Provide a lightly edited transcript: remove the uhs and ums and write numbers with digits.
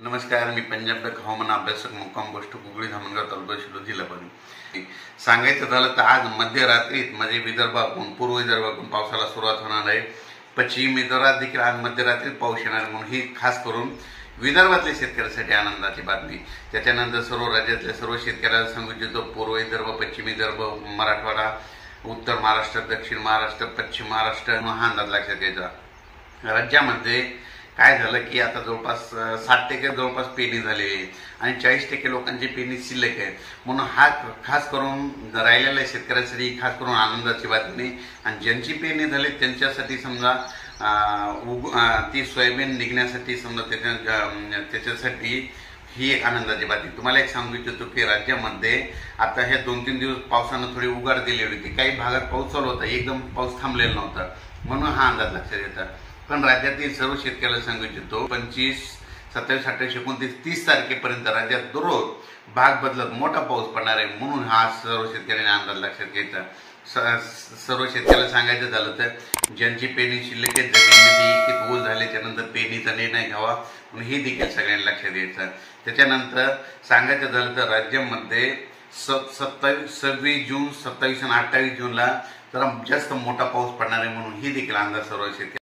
नमस्कार, मी पंजाब हवामान अभ्यासक मुक्काम गोष्ट कुगळी धामणगाव तालुका शिरूर जिल्हा पुणे. सांगायचं झालं तर आज मध्यरात्रीत म्हणजे विदर्भातून पूर्व विदर्भातून पावसाला सुरुवात होणार आहे. पश्चिम विदर्भात देखील आज मध्यरात्रीत पाऊस येणार म्हणून ही खास करून विदर्भातल्या शेतकऱ्यांसाठी आनंदाची बातमी. त्याच्यानंतर सर्व राज्यातल्या सर्व शेतकऱ्यांना सांगू इच्छितो, पूर्व विदर्भ, पश्चिम विदर्भ, मराठवाडा, उत्तर महाराष्ट्र, दक्षिण महाराष्ट्र, पश्चिम महाराष्ट्र हा अंदाज लक्षात घ्यायचा. राज्यामध्ये काय झालं की आता जवळपास 60% जवळपास पेरणी झाली आहे आणि 40% लोकांची पेरणी शिल्लक आहे. म्हणून हा खास करून राहिलेल्या शेतकऱ्यांसाठी खास करून आनंदाची बातमी. आणि ज्यांची पेरणी झाली त्यांच्यासाठी समजा ती सोयाबीन निघण्यासाठी समजा त्याच्यासाठी ही एक आनंदाची बातमी. तुम्हाला एक सांगू इच्छितो की राज्यामध्ये आता हे 2-3 दिवस पावसानं थोडी उघाड दिली होती. काही भागात पाऊस चालू होता, एकदम पाऊस थांबलेला नव्हता, म्हणून हा अंदाज लक्षात येतात. पण राज्यातील सर्व शेतकऱ्याला सांगू इच्छितो 25, 27, 28, 29, 30 तारखेपर्यंत राज्यात दररोज भाग बदलत मोठा पाऊस पडणार आहे. म्हणून हा सर्व शेतकऱ्यांनी अंदाज लक्षात घ्यायचा. सर्व शेतकऱ्याला सांगायचं झालं तर ज्यांची पेरणी शिल्लक आहे, जमिनीमध्ये ओल झाले त्यानंतर पेरणीचा निर्णय घ्यावा म्हणून हे देखील सगळ्यांनी लक्षात द्यायचं. त्याच्यानंतर सांगायचं झालं तर राज्यामध्ये 26 जून, 27 आणि 28 जूनला जरा जास्त मोठा पाऊस पडणार आहे म्हणून ही देखील अंदाज सर्व शेतकरी